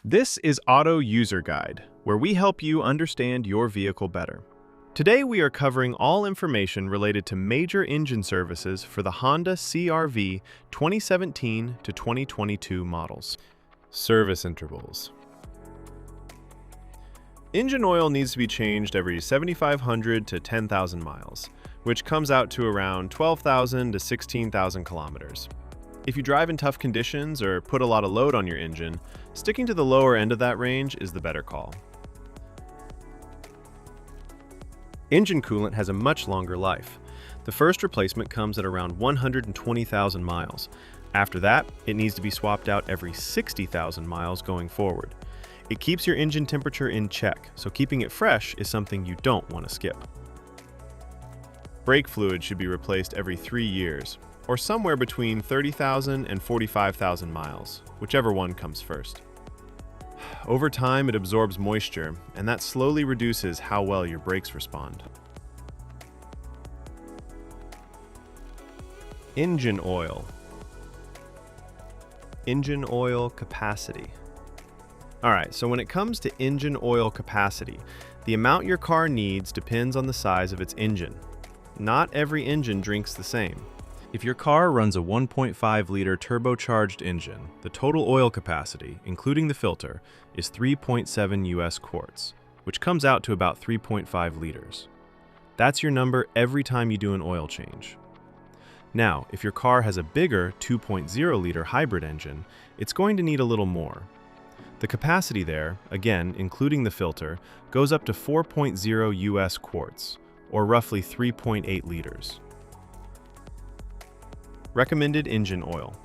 This is Auto User Guide, where we help you understand your vehicle better. Today we are covering all information related to major engine services for the Honda CR-V 2017 to 2022 models. Service intervals. Engine oil needs to be changed every 7,500 to 10,000 miles, which comes out to around 12,000 to 16,000 kilometers. If you drive in tough conditions or put a lot of load on your engine, sticking to the lower end of that range is the better call. Engine coolant has a much longer life. The first replacement comes at around 120,000 miles. After that, it needs to be swapped out every 60,000 miles going forward. It keeps your engine temperature in check, so keeping it fresh is something you don't want to skip. Brake fluid should be replaced every 3 years, or somewhere between 30,000 and 45,000 miles, whichever one comes first. Over time, it absorbs moisture, and that slowly reduces how well your brakes respond. Engine oil. Engine oil capacity. Alright, so when it comes to engine oil capacity, the amount your car needs depends on the size of its engine. Not every engine drinks the same. If your car runs a 1.5-liter turbocharged engine, the total oil capacity, including the filter, is 3.7 US quarts, which comes out to about 3.5 liters. That's your number every time you do an oil change. Now, if your car has a bigger 2.0-liter hybrid engine, it's going to need a little more. The capacity there, again, including the filter, goes up to 4.0 US quarts, or roughly 3.8 liters. Recommended engine oil.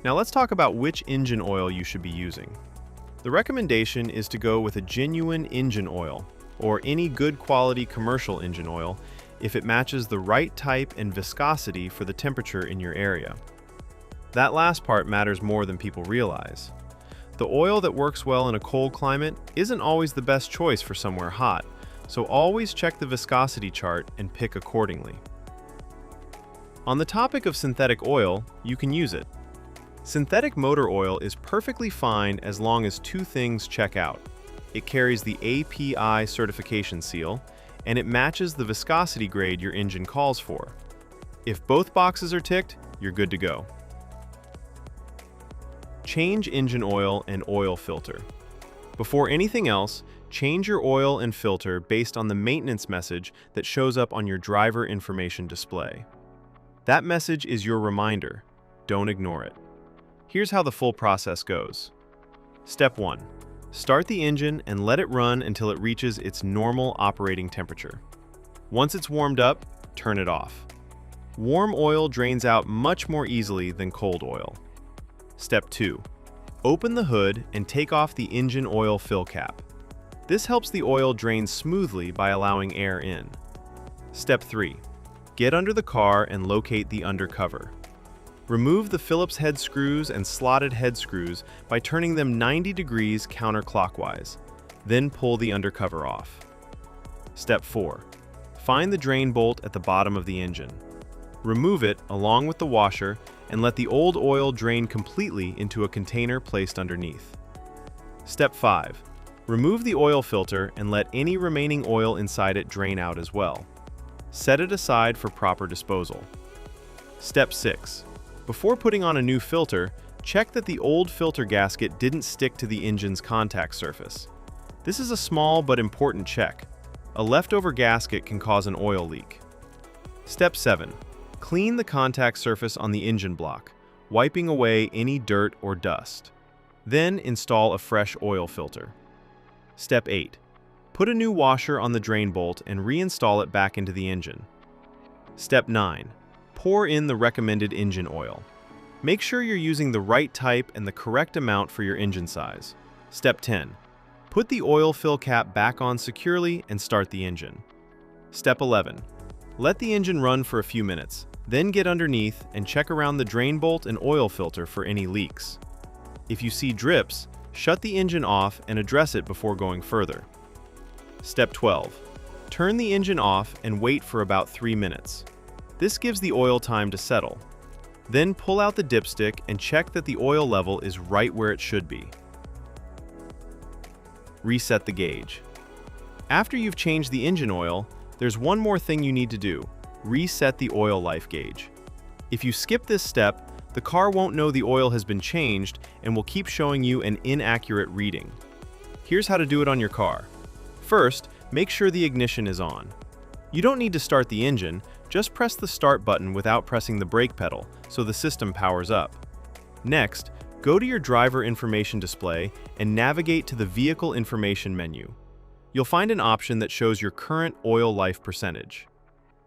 Now let's talk about which engine oil you should be using. The recommendation is to go with a genuine engine oil, or any good quality commercial engine oil, if it matches the right type and viscosity for the temperature in your area. That last part matters more than people realize. The oil that works well in a cold climate isn't always the best choice for somewhere hot, so always check the viscosity chart and pick accordingly. On the topic of synthetic oil, you can use it. Synthetic motor oil is perfectly fine as long as two things check out. It carries the API certification seal, and it matches the viscosity grade your engine calls for. If both boxes are ticked, you're good to go. Change engine oil and oil filter. Before anything else, change your oil and filter based on the maintenance message that shows up on your driver information display. That message is your reminder. Don't ignore it. Here's how the full process goes. Step 1. Start the engine and let it run until it reaches its normal operating temperature. Once it's warmed up, turn it off. Warm oil drains out much more easily than cold oil. Step 2. Open the hood and take off the engine oil fill cap. This helps the oil drain smoothly by allowing air in. Step 3. Get under the car and locate the undercover. Remove the Phillips head screws and slotted head screws by turning them 90 degrees counterclockwise. Then pull the undercover off. Step 4. Find the drain bolt at the bottom of the engine. Remove it along with the washer and let the old oil drain completely into a container placed underneath. Step 5. Remove the oil filter and let any remaining oil inside it drain out as well. Set it aside for proper disposal. Step 6. Before putting on a new filter, check that the old filter gasket didn't stick to the engine's contact surface. This is a small but important check. A leftover gasket can cause an oil leak. Step 7. Clean the contact surface on the engine block, wiping away any dirt or dust. Then install a fresh oil filter. Step 8. Put a new washer on the drain bolt and reinstall it back into the engine. Step 9. Pour in the recommended engine oil. Make sure you're using the right type and the correct amount for your engine size. Step 10. Put the oil fill cap back on securely and start the engine. Step 11. Let the engine run for a few minutes, then get underneath and check around the drain bolt and oil filter for any leaks. If you see drips, shut the engine off and address it before going further. Step 12. Turn the engine off and wait for about 3 minutes. This gives the oil time to settle. Then pull out the dipstick and check that the oil level is right where it should be. reset the gauge. After you've changed the engine oil, there's one more thing you need to do: reset the oil life gauge. If you skip this step, the car won't know the oil has been changed and will keep showing you an inaccurate reading. Here's how to do it on your car. First, make sure the ignition is on. You don't need to start the engine, just press the start button without pressing the brake pedal so the system powers up. Next, go to your driver information display and navigate to the vehicle information menu. You'll find an option that shows your current oil life percentage.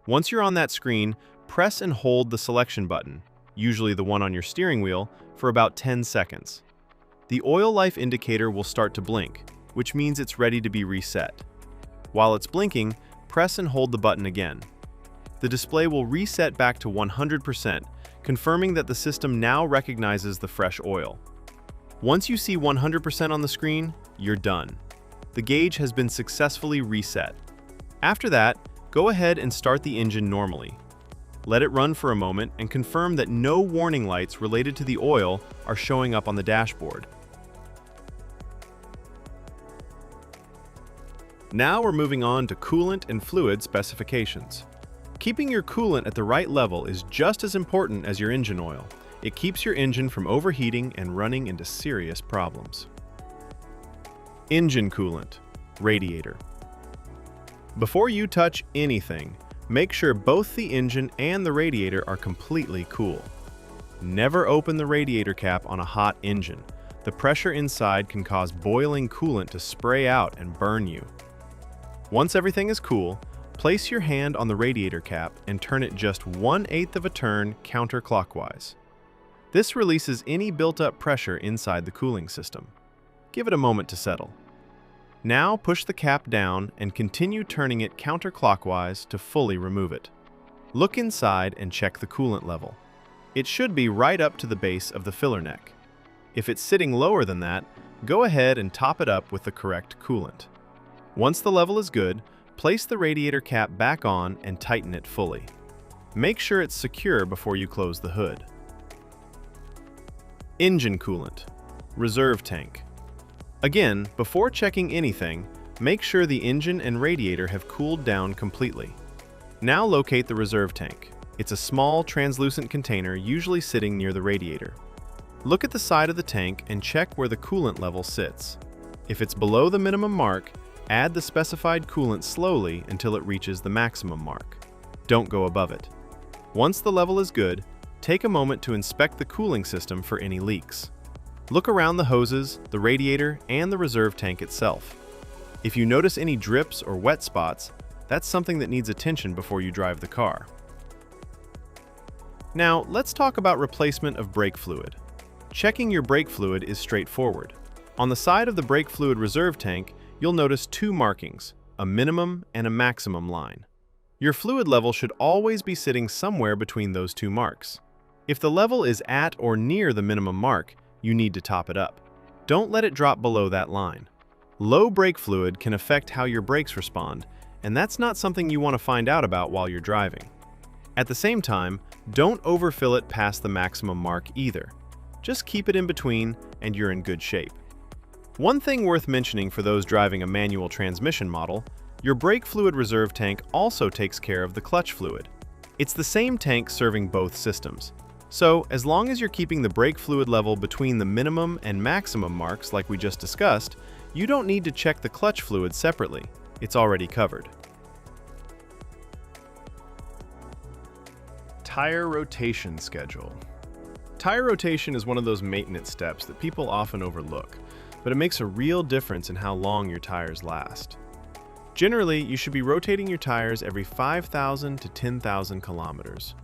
Once you're on that screen, press and hold the selection button, usually the one on your steering wheel, for about 10 seconds. The oil life indicator will start to blink, which means it's ready to be reset. While it's blinking, press and hold the button again. The display will reset back to 100%, confirming that the system now recognizes the fresh oil. Once you see 100% on the screen, you're done. The gauge has been successfully reset. After that, go ahead and start the engine normally. Let it run for a moment and confirm that no warning lights related to the oil are showing up on the dashboard. Now we're moving on to coolant and fluid specifications. Keeping your coolant at the right level is just as important as your engine oil. It keeps your engine from overheating and running into serious problems. Engine coolant, radiator. Before you touch anything, make sure both the engine and the radiator are completely cool. Never open the radiator cap on a hot engine. The pressure inside can cause boiling coolant to spray out and burn you. Once everything is cool, place your hand on the radiator cap and turn it just 1/8 of a turn counterclockwise. This releases any built-up pressure inside the cooling system. Give it a moment to settle. Now push the cap down and continue turning it counterclockwise to fully remove it. Look inside and check the coolant level. It should be right up to the base of the filler neck. If it's sitting lower than that, go ahead and top it up with the correct coolant. Once the level is good, place the radiator cap back on and tighten it fully. Make sure it's secure before you close the hood. Engine coolant, reserve tank. Again, before checking anything, make sure the engine and radiator have cooled down completely. Now locate the reserve tank. It's a small, translucent container usually sitting near the radiator. Look at the side of the tank and check where the coolant level sits. If it's below the minimum mark, add the specified coolant slowly until it reaches the maximum mark. Don't go above it. Once the level is good, take a moment to inspect the cooling system for any leaks. Look around the hoses, the radiator, and the reserve tank itself. If you notice any drips or wet spots, that's something that needs attention before you drive the car. Now, let's talk about replacement of brake fluid. Checking your brake fluid is straightforward. On the side of the brake fluid reserve tank, you'll notice two markings, a minimum and a maximum line. Your fluid level should always be sitting somewhere between those two marks. If the level is at or near the minimum mark, you need to top it up. Don't let it drop below that line. Low brake fluid can affect how your brakes respond, and that's not something you want to find out about while you're driving. At the same time, don't overfill it past the maximum mark either. Just keep it in between and you're in good shape. One thing worth mentioning for those driving a manual transmission model, your brake fluid reserve tank also takes care of the clutch fluid. It's the same tank serving both systems. So, as long as you're keeping the brake fluid level between the minimum and maximum marks like we just discussed, you don't need to check the clutch fluid separately. It's already covered. Tire rotation schedule. Tire rotation is one of those maintenance steps that people often overlook, but it makes a real difference in how long your tires last. Generally, you should be rotating your tires every 5,000 to 10,000 kilometers.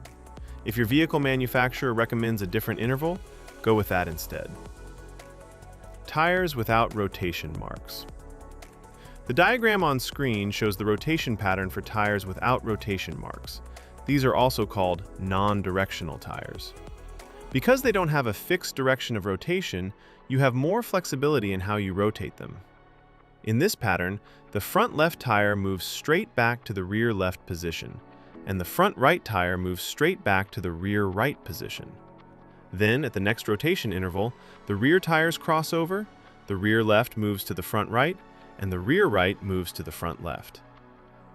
If your vehicle manufacturer recommends a different interval, go with that instead. Tires without rotation marks. The diagram on screen shows the rotation pattern for tires without rotation marks. These are also called non-directional tires. Because they don't have a fixed direction of rotation, you have more flexibility in how you rotate them. In this pattern, the front left tire moves straight back to the rear left position, and the front right tire moves straight back to the rear right position. Then, at the next rotation interval, the rear tires cross over, the rear left moves to the front right, and the rear right moves to the front left.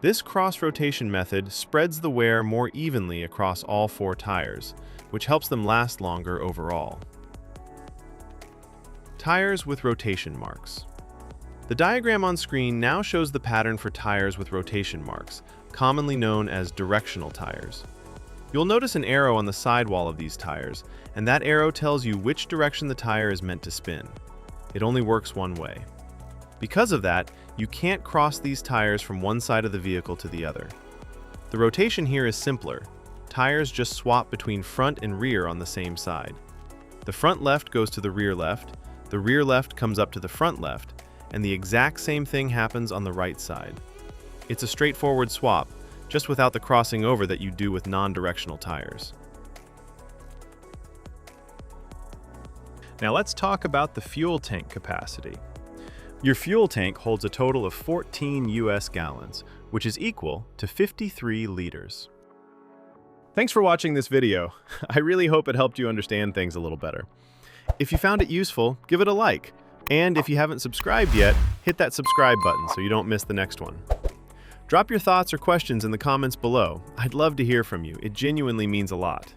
This cross-rotation method spreads the wear more evenly across all 4 tires, which helps them last longer overall. Tires with rotation marks. The diagram on screen now shows the pattern for tires with rotation marks, commonly known as directional tires. You'll notice an arrow on the sidewall of these tires, and that arrow tells you which direction the tire is meant to spin. It only works one way. Because of that, you can't cross these tires from one side of the vehicle to the other. The rotation here is simpler. Tires just swap between front and rear on the same side. The front left goes to the rear left comes up to the front left, and the exact same thing happens on the right side. It's a straightforward swap, just without the crossing over that you do with non-directional tires. Now let's talk about the fuel tank capacity. Your fuel tank holds a total of 14 US gallons, which is equal to 53 liters. Thanks for watching this video. I really hope it helped you understand things a little better. If you found it useful, give it a like. And if you haven't subscribed yet, hit that subscribe button so you don't miss the next one. Drop your thoughts or questions in the comments below. I'd love to hear from you. It genuinely means a lot.